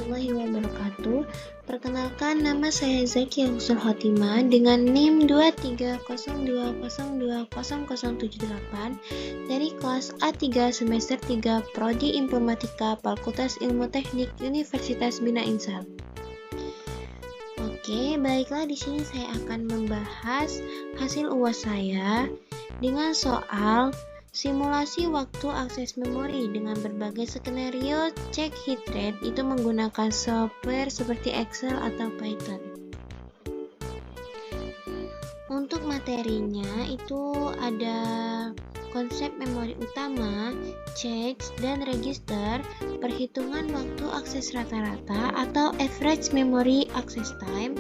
warahmatullahi wabarakatuh. Perkenalkan, nama saya Zakia Husnul Khotimah dengan NIM 230202078 dari kelas A3 semester 3 Prodi Informatika Fakultas Ilmu Teknik Universitas Bina Insal. Oke, baiklah, di sini saya akan membahas hasil UAS saya dengan soal simulasi waktu akses memori dengan berbagai skenario cek hit rate itu menggunakan software seperti Excel atau Python. Untuk materinya itu ada konsep memori utama, checks dan register, perhitungan waktu akses rata-rata atau average memory access time,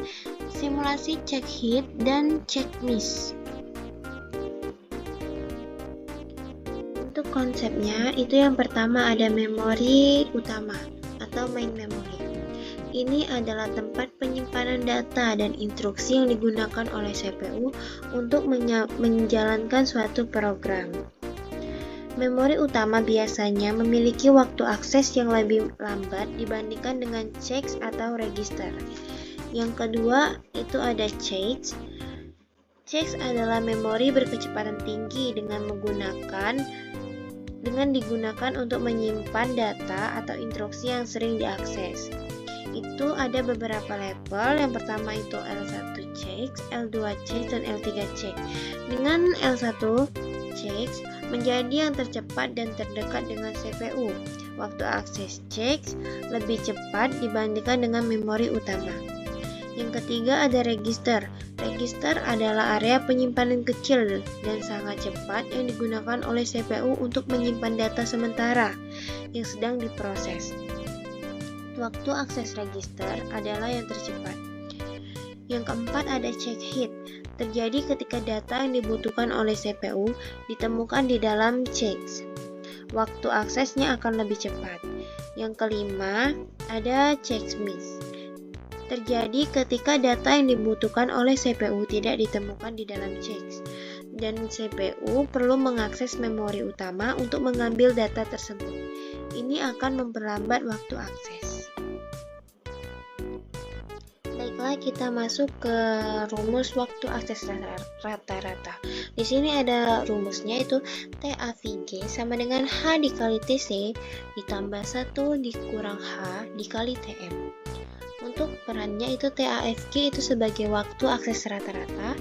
simulasi check hit dan check miss. Untuk konsepnya itu yang pertama ada memori utama atau main memory. Ini adalah tempat penyimpanan data dan instruksi yang digunakan oleh CPU untuk menjalankan suatu program. Memori utama biasanya memiliki waktu akses yang lebih lambat dibandingkan dengan checks atau register. Yang kedua itu ada checks. Checks adalah memori berkecepatan tinggi dengan digunakan untuk menyimpan data atau instruksi yang sering diakses. Itu ada beberapa level. Yang pertama itu L1 checks, L2 checks, dan L3 checks. Dengan L1 checks menjadi yang tercepat dan terdekat dengan CPU. Waktu akses checks lebih cepat dibandingkan dengan memori utama. Yang ketiga ada register. Register adalah area penyimpanan kecil dan sangat cepat yang digunakan oleh CPU untuk menyimpan data sementara yang sedang diproses. Waktu akses register adalah yang tercepat. Yang keempat ada check hit. Terjadi ketika data yang dibutuhkan oleh CPU ditemukan di dalam checks. Waktu aksesnya akan lebih cepat. Yang kelima ada check miss. Terjadi ketika data yang dibutuhkan oleh CPU tidak ditemukan di dalam checks dan CPU perlu mengakses memori utama untuk mengambil data tersebut. Ini akan memperlambat waktu akses. Baiklah, kita masuk ke rumus waktu akses rata-rata. Di sini ada rumusnya, itu TAVG sama dengan H dikali TC ditambah 1 dikurang H dikali TM. Untuk perannya itu TAFG itu sebagai waktu akses rata-rata,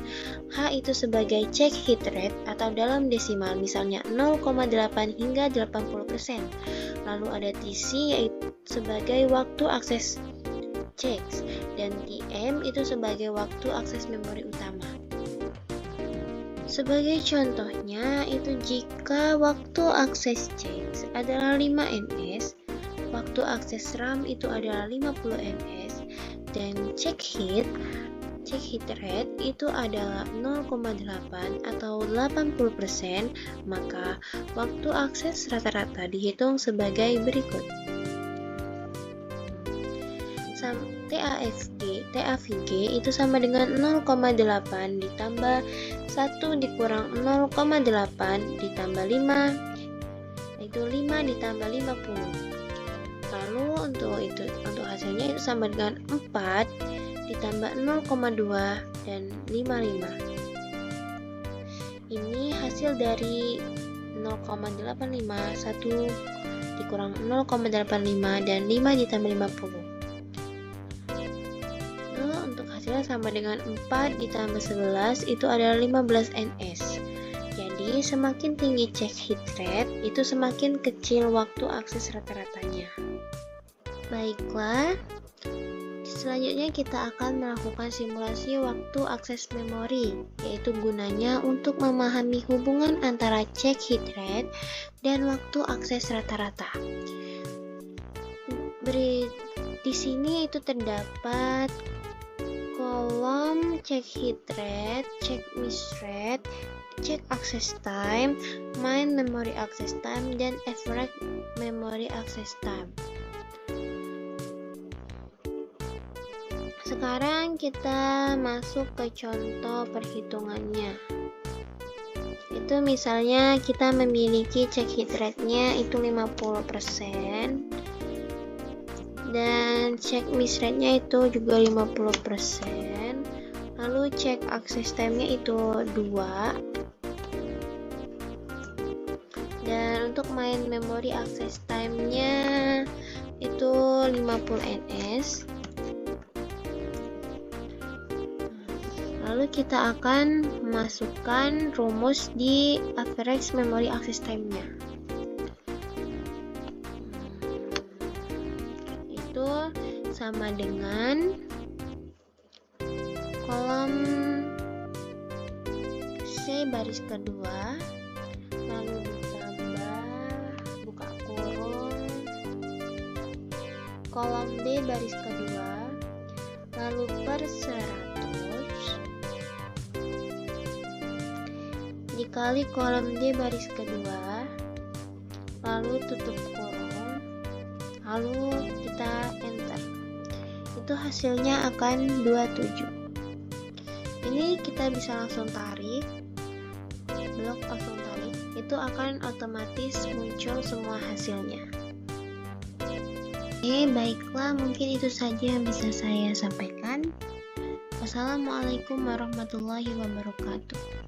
H itu sebagai check hit rate atau dalam desimal misalnya 0,8 hingga 80%. Lalu ada TC yaitu sebagai waktu akses checks dan TM itu sebagai waktu akses memori utama. Sebagai contohnya itu jika waktu akses checks adalah 5 ns, waktu akses RAM itu adalah 50 ns, dan check hit rate itu adalah 0,8 atau 80%, maka waktu akses rata-rata dihitung sebagai berikut. TAVG itu sama dengan 0,8 ditambah 1 dikurang 0,8 ditambah 5, yaitu 5 ditambah 50. Lalu untuk hasilnya itu sama dengan 4 ditambah 0,2 dan 55. Ini hasil dari 0,85, 1 dikurang 0,85 dan 5 ditambah 50. Lalu untuk hasilnya sama dengan 4 ditambah 11 itu adalah 15 ns. Jadi semakin tinggi check hit rate itu semakin kecil waktu akses rata-ratanya. Baiklah, selanjutnya kita akan melakukan simulasi waktu akses memori, yaitu gunanya untuk memahami hubungan antara check hit rate dan waktu akses rata-rata. Di sini itu terdapat kolom check hit rate, check miss rate, check access time, main memory access time, dan average memory access time. Sekarang kita masuk ke contoh perhitungannya. Itu misalnya kita memiliki check hit rate-nya itu 50% dan dan cek misreadnya itu juga 50%. Lalu cek access time-nya itu 2. Dan untuk main memori access time-nya itu 50 ns. Lalu kita akan masukkan rumus di average memory access time-nya. Itu sama dengan kolom C baris kedua, lalu ditambah buka kurung kolom D baris kedua, lalu per 100 dikali kolom D baris kedua, lalu tutup kurung, lalu kita enter. Itu hasilnya akan 27. Ini kita bisa langsung tarik, blok langsung tarik, itu akan otomatis muncul semua hasilnya. Oke, baiklah, mungkin itu saja yang bisa saya sampaikan. Wassalamualaikum warahmatullahi wabarakatuh.